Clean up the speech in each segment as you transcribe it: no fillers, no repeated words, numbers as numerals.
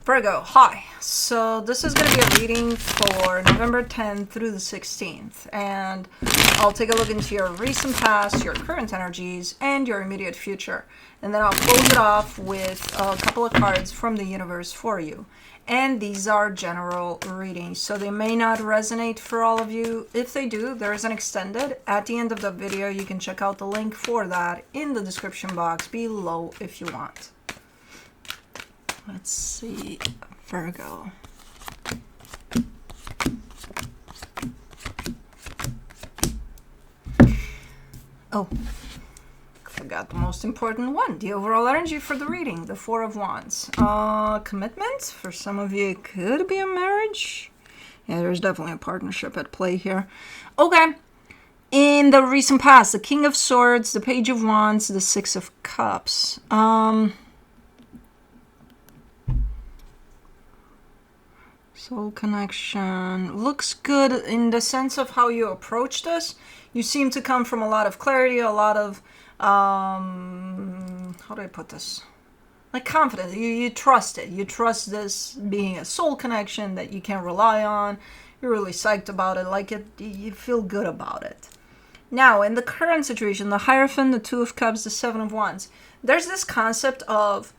Virgo, hi. So this is going to be a reading for November 10th through the 16th. And I'll take a look into your recent past, your current energies, and your immediate future. And then I'll close it off with a couple of cards from the universe for you. And these are general readings, so they may not resonate for all of you. If they do, there is an extended. At the end of the video, you can check out the link for that in the description box below if you want. Let's see, Virgo. Oh, forgot the most important one, the overall energy for the reading, the Four of Wands. Commitment, for some of you it could be a marriage. Yeah, there's definitely a partnership at play here. Okay, in the recent past, the King of Swords, the Page of Wands, the Six of Cups. Soul connection looks good in the sense of how you approach this. You seem to come from a lot of clarity, a lot of how do I put this? Like confidence. You trust it. You trust this being a soul connection that you can rely on. You're really psyched about it. Like it, you feel good about it. Now, in the current situation, the Hierophant, the Two of Cups, the Seven of Wands, there's this concept of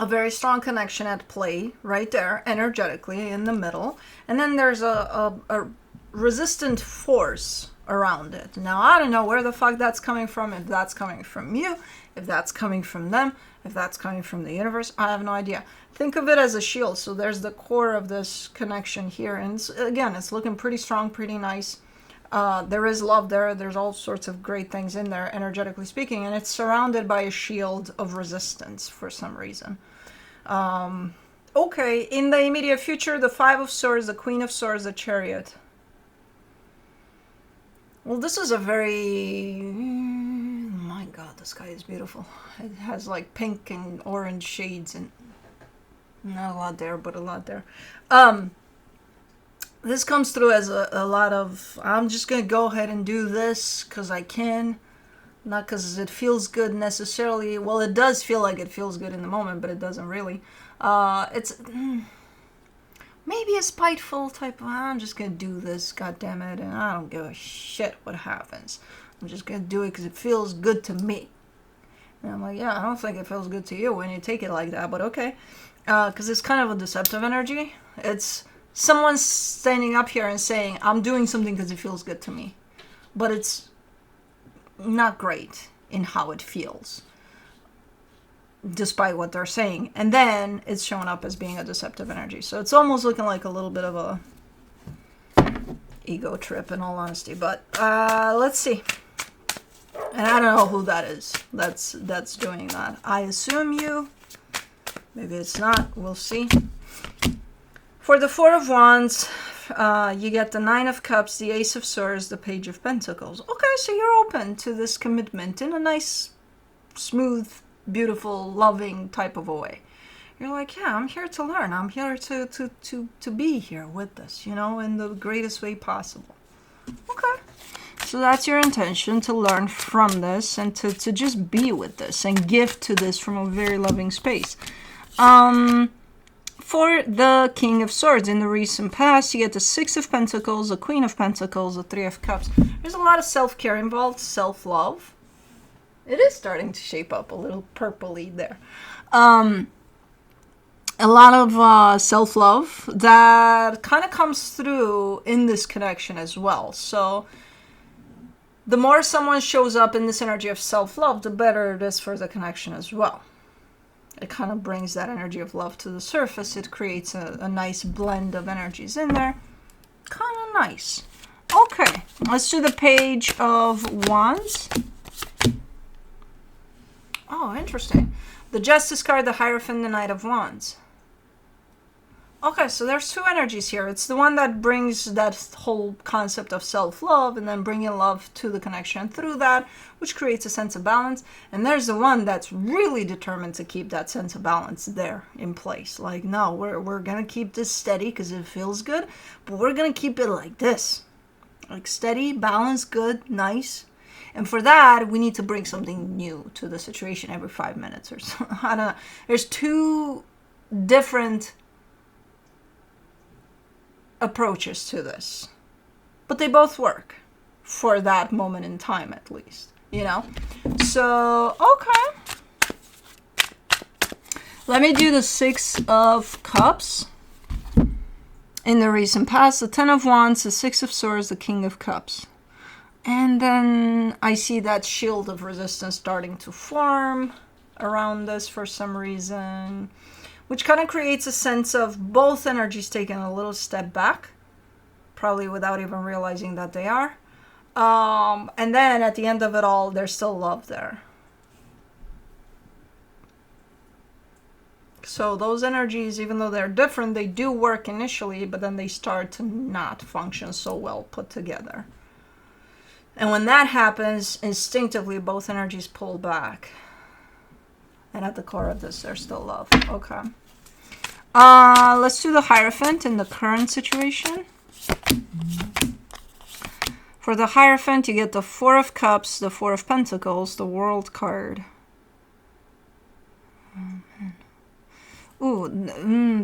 a very strong connection at play right there, energetically in the middle. And then there's a resistant force around it. Now, I don't know where the fuck that's coming from, if that's coming from you, if that's coming from them, if that's coming from the universe. I have no idea. Think of it as a shield. So there's the core of this connection here. And again, it's looking pretty strong, pretty nice. There is love there. There's all sorts of great things in there, energetically speaking. And it's surrounded by a shield of resistance for some reason. Okay, in the immediate future, the Five of Swords, the Queen of Swords, the Chariot. Well, this is a very... my God, the sky is beautiful. It has like pink and orange shades and not a lot there, but a lot there. This comes through as a lot of, I'm just going to go ahead and do this because I can. Not because it feels good necessarily. Well, it does feel like it feels good in the moment, but it doesn't really. It's maybe a spiteful type of, I'm just going to do this, God damn it, and I don't give a shit what happens. I'm just going to do it because it feels good to me. And I'm like, yeah, I don't think it feels good to you when you take it like that, but okay. Because it's kind of a deceptive energy. It's someone standing up here and saying, I'm doing something because it feels good to me. But it's not great in how it feels, despite what they're saying. And then it's showing up as being a deceptive energy. So it's almost looking like a little bit of a ego trip, in all honesty. But let's see. And I don't know who that is that's doing that. I assume you. Maybe it's not. We'll see. For the Four of Wands, you get the Nine of Cups, the Ace of Swords, the Page of Pentacles. Okay, so you're open to this commitment in a nice, smooth, beautiful, loving type of a way. You're like, yeah, I'm here to learn. I'm here to be here with this, you know, in the greatest way possible. Okay. So that's your intention, to learn from this and to just be with this and give to this from a very loving space. For the King of Swords, in the recent past, you get the Six of Pentacles, the Queen of Pentacles, the Three of Cups. There's a lot of self-care involved, self-love. It is starting to shape up a little purpley there. A lot of self-love that kind of comes through in this connection as well. So the more someone shows up in this energy of self-love, the better it is for the connection as well. It kind of brings that energy of love to the surface. It creates a nice blend of energies in there. Kind of nice. Okay, let's do the Page of Wands. Oh, interesting. The Justice card, the Hierophant, the Knight of Wands. Okay, so there's two energies here. It's the one that brings that whole concept of self-love and then bringing love to the connection through that, which creates a sense of balance. And there's the one that's really determined to keep that sense of balance there in place. Like, no, we're going to keep this steady because it feels good, but we're going to keep it like this. Like steady, balanced, good, nice. And for that, we need to bring something new to the situation every 5 minutes or so. I don't know. There's two different approaches to this, but they both work for that moment in time, at least, you know? So, okay. Let me do the Six of Cups. In the recent past, the Ten of Wands, the Six of Swords, the King of Cups. And then I see that shield of resistance starting to form around this for some reason, which kind of creates a sense of both energies taking a little step back, probably without even realizing that they are. And then at the end of it all, there's still love there. So those energies, even though they're different, they do work initially, but then they start to not function so well put together. And when that happens, instinctively, both energies pull back. And at the core of this, there's still love. Okay. Let's do the Hierophant in the current situation. For the Hierophant, you get the Four of Cups, the Four of Pentacles, the World card. Ooh,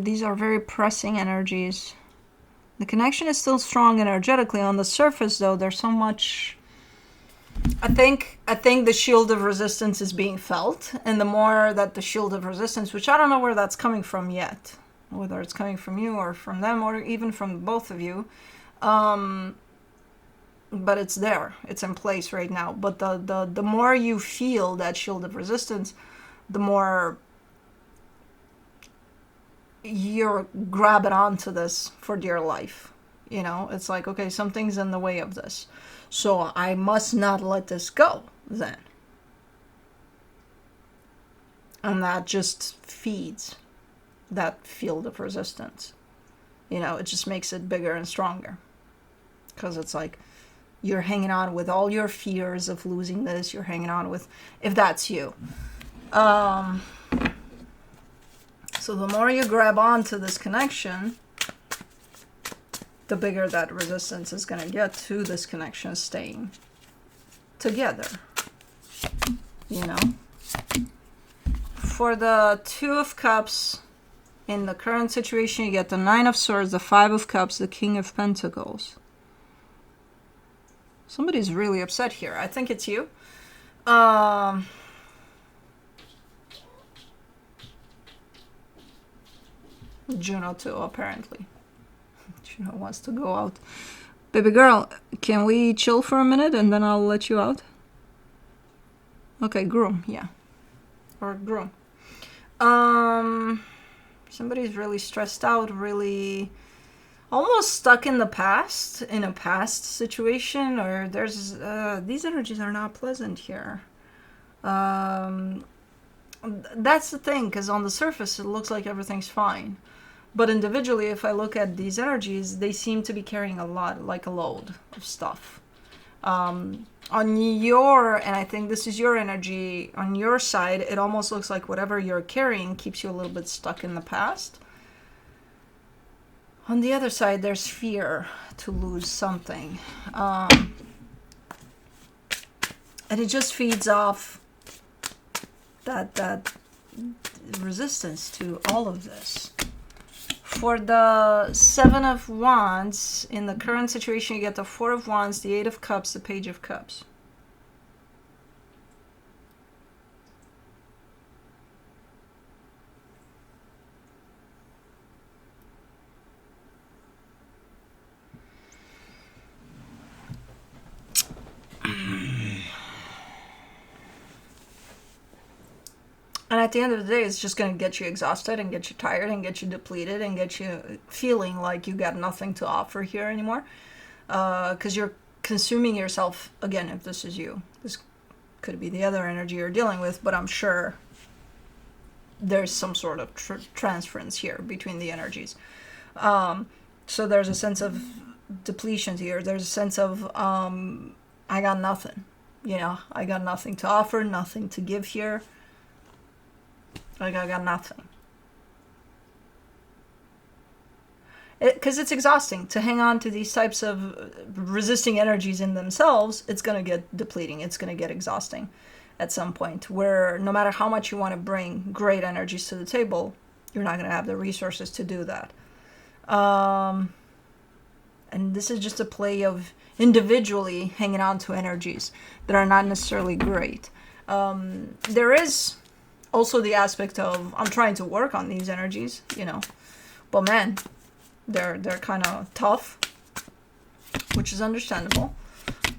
these are very pressing energies. The connection is still strong energetically. On the surface, though, there's so much... I think the shield of resistance is being felt. And the more that the shield of resistance, which I don't know where that's coming from yet, whether it's coming from you or from them or even from both of you, but it's there. It's in place right now. But the more you feel that shield of resistance, the more you're grabbing onto this for dear life. You know, it's like, okay, something's in the way of this, so I must not let this go then. And that just feeds that field of resistance. You know, it just makes it bigger and stronger, because it's like you're hanging on with all your fears of losing this. You're hanging on with, if that's you. So the more you grab onto this connection, the bigger that resistance is going to get to this connection staying together. You know? For the Two of Cups, in the current situation, you get the Nine of Swords, the Five of Cups, the King of Pentacles. Somebody's really upset here. I think it's you. Juno too, apparently. Juno wants to go out. Baby girl, can we chill for a minute and then I'll let you out? Okay, groom, yeah. Or groom. Somebody's really stressed out, really almost stuck in the past, in a past situation, or there's, these energies are not pleasant here. That's the thing, because on the surface it looks like everything's fine. But individually, if I look at these energies, they seem to be carrying a lot, like a load of stuff. On your, and I think this is your energy, on your side, it almost looks like whatever you're carrying keeps you a little bit stuck in the past. On the other side, there's fear to lose something. And it just feeds off that resistance to all of this. For the Seven of Wands, in the current situation, you get the Four of Wands, the Eight of Cups, the Page of Cups. And at the end of the day, it's just going to get you exhausted and get you tired and get you depleted and get you feeling like you got nothing to offer here anymore. Because you're consuming yourself, again, if this is you. This could be the other energy you're dealing with, but I'm sure there's some sort of transference here between the energies. So there's a sense of depletion here. There's a sense of, I got nothing. You know, I got nothing to offer, nothing to give here. Like, I got nothing. Because it's exhausting to hang on to these types of resisting energies in themselves. It's going to get depleting. It's going to get exhausting at some point, where no matter how much you want to bring great energies to the table, You're not going to have the resources to do that. And this is just a play of individually hanging on to energies that are not necessarily great. There is also the aspect of I'm trying to work on these energies, but man, they're kind of tough, which is understandable.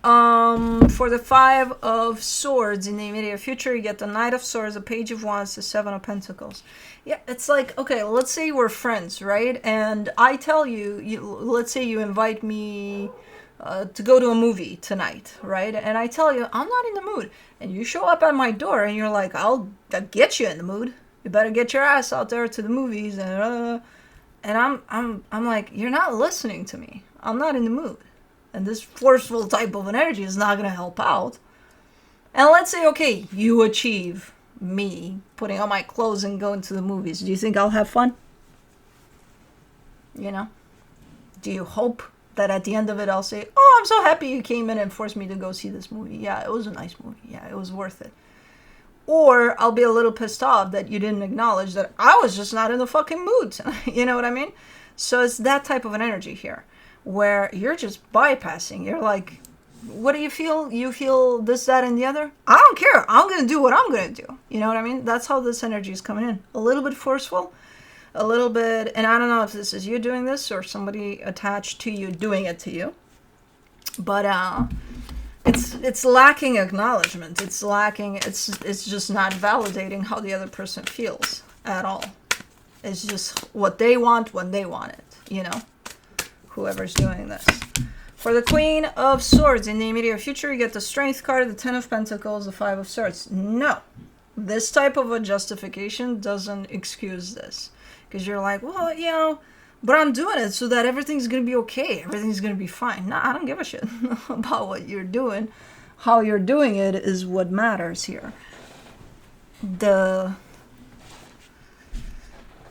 For the 5 of Swords in the immediate future, you get the Knight of Swords, the Page of Wands, the 7 of Pentacles. Yeah, it's like, okay, let's say we're friends, right? And I tell you, let's say you invite me to go to a movie tonight, right? And I tell you, I'm not in the mood. And you show up at my door and you're like, I'll get you in the mood. You better get your ass out there to the movies. And I'm like, you're not listening to me. I'm not in the mood. And this forceful type of an energy is not going to help out. And let's say, okay, you achieve me putting on my clothes and going to the movies. Do you think I'll have fun? Do you hope that at the end of it I'll say, oh, I'm so happy you came in and forced me to go see this movie. Yeah, it was a nice movie. Yeah, it was worth it. Or I'll be a little pissed off that you didn't acknowledge that I was just not in the fucking mood. You know what I mean? So it's that type of an energy here, where you're just bypassing. You're like, what do you feel? You feel this, that, and the other? I don't care. I'm going to do what I'm going to do. You know what I mean? That's how this energy is coming in. A little bit forceful, a little bit, and I don't know if this is you doing this or somebody attached to you doing it to you. But it's lacking acknowledgement. It's just not validating how the other person feels at all. It's just what they want when they want it, whoever's doing this. For the Queen of Swords in the immediate future, you get the Strength card, the 10 of Pentacles, the 5 of Swords. No, this type of a justification doesn't excuse this. Because you're like, well, but I'm doing it so that everything's going to be okay. Everything's going to be fine. No, I don't give a shit about what you're doing. How you're doing it is what matters here.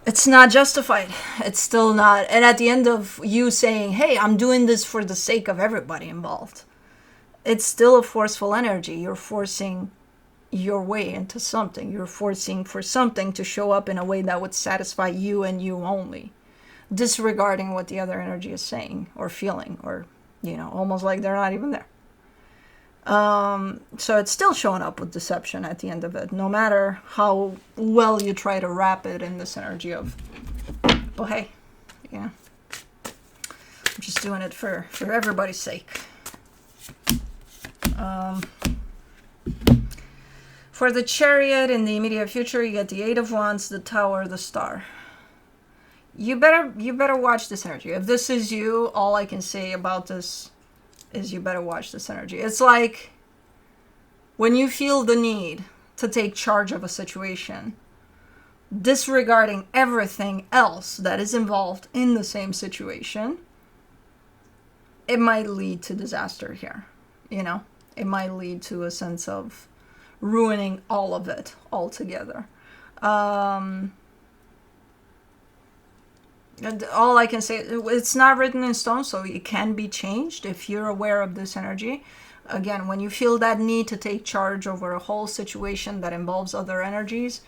It's not justified. It's still not. And at the end of you saying, hey, I'm doing this for the sake of everybody involved, it's still a forceful energy. You're forcing your way into something. You're forcing for something to show up in a way that would satisfy you and you only, disregarding what the other energy is saying or feeling, or, almost like they're not even there. So it's still showing up with deception at the end of it, no matter how well you try to wrap it in this energy of, well, hey, I'm just doing it for everybody's sake. For the Chariot in the immediate future, you get the 8 of Wands, the Tower, the Star. You better watch this energy. If this is you, all I can say about this is you better watch this energy. It's like when you feel the need to take charge of a situation, disregarding everything else that is involved in the same situation, it might lead to disaster here. It might lead to a sense of ruining all of it altogether. And all I can say, it's not written in stone, so it can be changed if you're aware of this energy. Again, when you feel that need to take charge over a whole situation that involves other energies,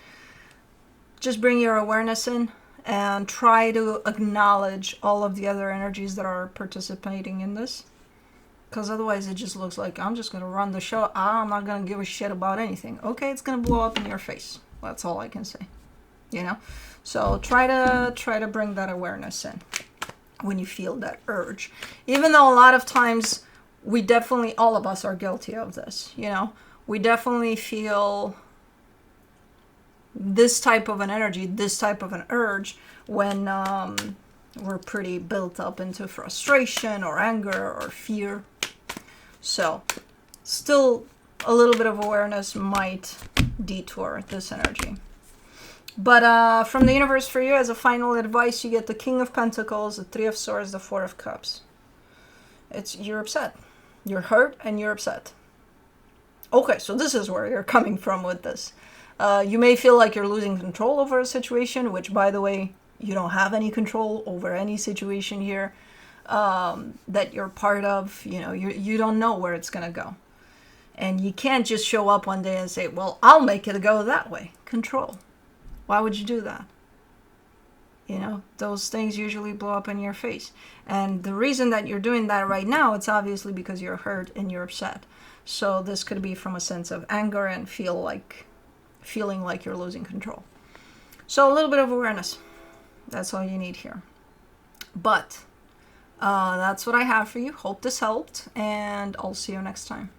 just bring your awareness in and try to acknowledge all of the other energies that are participating in this. Because otherwise it just looks like I'm just going to run the show. I'm not going to give a shit about anything. Okay, it's going to blow up in your face. That's all I can say. So try to bring that awareness in when you feel that urge. Even though a lot of times we definitely, all of us are guilty of this, we definitely feel this type of an energy, this type of an urge when we're pretty built up into frustration or anger or fear. So still a little bit of awareness might detour this energy. But from the universe for you, as a final advice, you get the King of Pentacles, the 3 of Swords, the 4 of Cups. You're upset. You're hurt and you're upset. Okay, so this is where you're coming from with this. You may feel like you're losing control over a situation, which, by the way, you don't have any control over any situation here that you're part of. You don't know where it's going to go. And you can't just show up one day and say, well, I'll make it go that way. Control. Why would you do that? You know, those things usually blow up in your face. And the reason that you're doing that right now, it's obviously because you're hurt and you're upset. So this could be from a sense of anger and feeling like you're losing control. So a little bit of awareness. That's all you need here. But that's what I have for you. Hope this helped, and I'll see you next time.